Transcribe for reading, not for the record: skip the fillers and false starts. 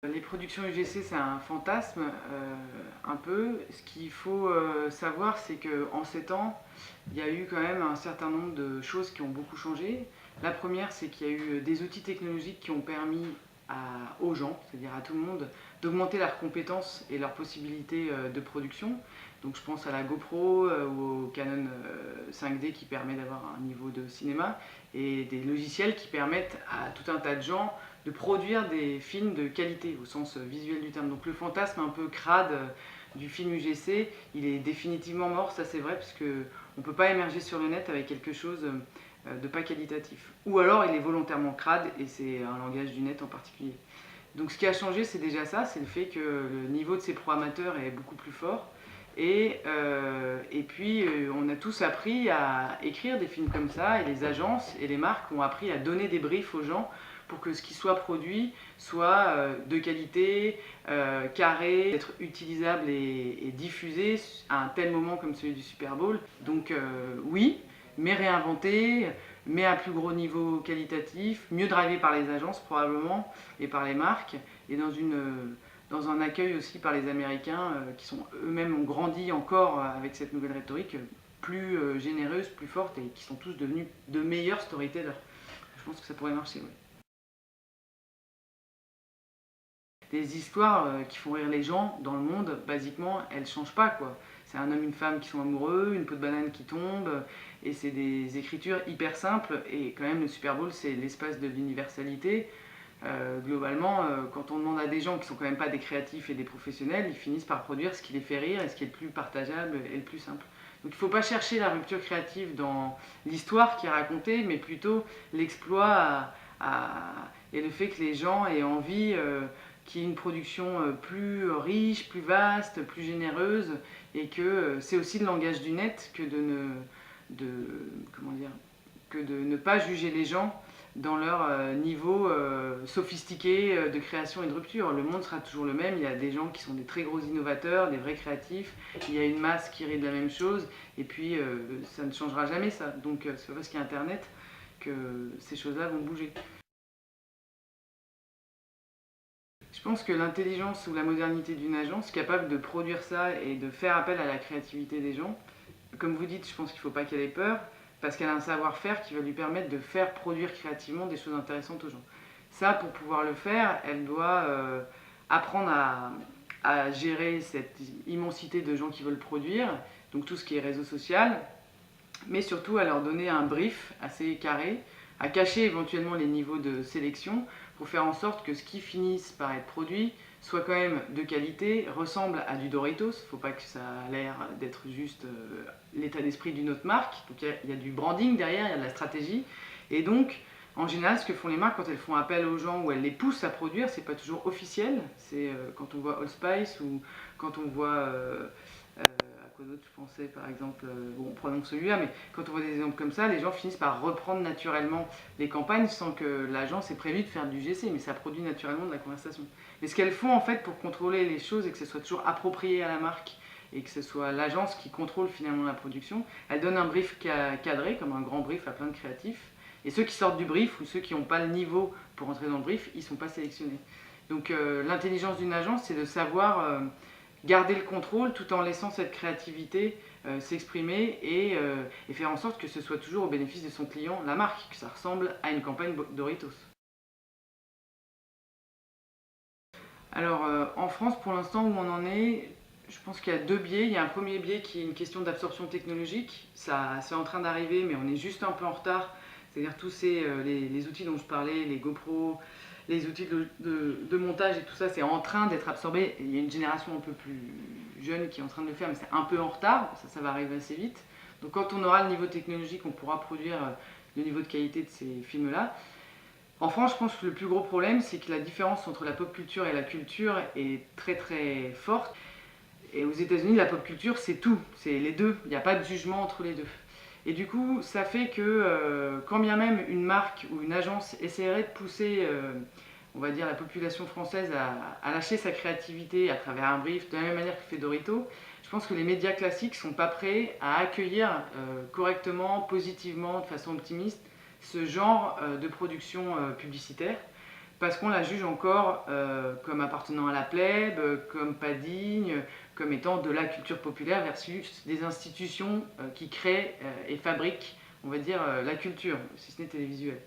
Les productions UGC, c'est un fantasme, un peu. Ce qu'il faut savoir, c'est qu'en 7 ans, il y a eu quand même un certain nombre de choses qui ont beaucoup changé. La première, c'est qu'il y a eu des outils technologiques qui ont permis aux gens, c'est-à-dire à tout le monde, d'augmenter leurs compétences et leurs possibilités de production. Donc je pense à la GoPro ou au Canon 5D qui permet d'avoir un niveau de cinéma, et des logiciels qui permettent à tout un tas de gens de produire des films de qualité au sens visuel du terme. Donc le fantasme un peu crade du film UGC, il est définitivement mort, ça c'est vrai, parce qu'on ne peut pas émerger sur le net avec quelque chose de pas qualitatif. Ou alors il est volontairement crade, et c'est un langage du net en particulier. Donc ce qui a changé, c'est déjà ça, c'est le fait que le niveau de ces programmateurs est beaucoup plus fort. Et puis on a tous appris à écrire des films comme ça, et les agences et les marques ont appris à donner des briefs aux gens pour que ce qui soit produit soit de qualité, carré, être utilisable et diffusé à un tel moment comme celui du Super Bowl. Donc oui, mais réinventé, mais à plus gros niveau qualitatif, mieux drivé par les agences probablement et par les marques, et dans un accueil aussi par les Américains qui sont eux-mêmes ont grandi encore avec cette nouvelle rhétorique plus généreuse, plus forte, et qui sont tous devenus de meilleurs storytellers. Je pense que ça pourrait marcher, oui. Des histoires qui font rire les gens dans le monde, basiquement, elles ne changent pas, quoi. C'est un homme, une femme qui sont amoureux, une peau de banane qui tombe, et c'est des écritures hyper simples, et quand même le Super Bowl, c'est l'espace de l'universalité. Globalement, quand on demande à des gens qui sont quand même pas des créatifs et des professionnels, ils finissent par produire ce qui les fait rire et ce qui est le plus partageable et le plus simple. Donc il ne faut pas chercher la rupture créative dans l'histoire qui est racontée, mais plutôt l'exploit et le fait que les gens aient envie qu'il y ait une production plus riche, plus vaste, plus généreuse, et que c'est aussi le langage du net que comment dire, que de ne pas juger les gens dans leur niveau sophistiqué de création et de rupture. Le monde sera toujours le même, il y a des gens qui sont des très gros innovateurs, des vrais créatifs, il y a une masse qui rit de la même chose, et puis ça ne changera jamais ça. Donc c'est pas parce qu'il y a Internet que ces choses-là vont bouger. Je pense que l'intelligence ou la modernité d'une agence capable de produire ça et de faire appel à la créativité des gens, comme vous dites, je pense qu'il ne faut pas qu'elle ait peur, parce qu'elle a un savoir-faire qui va lui permettre de faire produire créativement des choses intéressantes aux gens. Ça, pour pouvoir le faire, elle doit apprendre à gérer cette immensité de gens qui veulent produire, donc tout ce qui est réseau social, mais surtout à leur donner un brief assez carré, à cacher éventuellement les niveaux de sélection pour faire en sorte que ce qui finisse par être produit soit quand même de qualité, ressemble à du Doritos. Il ne faut pas que ça ait l'air d'être juste l'état d'esprit d'une autre marque. Donc il y a du branding derrière, il y a de la stratégie. Et donc, en général, ce que font les marques quand elles font appel aux gens ou elles les poussent à produire, c'est pas toujours officiel. C'est quand on voit Old Spice ou quand on voit quoi d'autre je pensais, par exemple, bon, prenons celui-là, mais quand on voit des exemples comme ça, les gens finissent par reprendre naturellement les campagnes sans que l'agence ait prévu de faire du GC, mais ça produit naturellement de la conversation. Mais ce qu'elles font en fait pour contrôler les choses et que ce soit toujours approprié à la marque et que ce soit l'agence qui contrôle finalement la production, elles donnent un brief cadré, comme un grand brief à plein de créatifs, et ceux qui sortent du brief ou ceux qui n'ont pas le niveau pour entrer dans le brief, ils ne sont pas sélectionnés. Donc l'intelligence d'une agence, c'est de savoir garder le contrôle tout en laissant cette créativité s'exprimer et faire en sorte que ce soit toujours au bénéfice de son client, la marque, que ça ressemble à une campagne Doritos. Alors en France, pour l'instant où on en est, je pense qu'il y a deux biais. Il y a un premier biais qui est une question d'absorption technologique. Ça, c'est en train d'arriver, mais on est juste un peu en retard. C'est-à-dire tous les outils dont je parlais, les GoPro, les outils de montage et tout ça, c'est en train d'être absorbé. Il y a une génération un peu plus jeune qui est en train de le faire, mais c'est un peu en retard. Ça va arriver assez vite. Donc quand on aura le niveau technologique, on pourra produire le niveau de qualité de ces films-là. En France, je pense que le plus gros problème, c'est que la différence entre la pop culture et la culture est très très forte. Et aux États-Unis, la pop culture, c'est tout, c'est les deux, il n'y a pas de jugement entre les deux. Et du coup, ça fait que quand bien même une marque ou une agence essaierait de pousser, on va dire, la population française à lâcher sa créativité à travers un brief, de la même manière que fait Dorito, je pense que les médias classiques ne sont pas prêts à accueillir correctement, positivement, de façon optimiste, ce genre de production publicitaire, parce qu'on la juge encore comme appartenant à la plèbe, comme pas digne, comme étant de la culture populaire versus des institutions qui créent et fabriquent, on va dire, la culture, si ce n'est télévisuelle.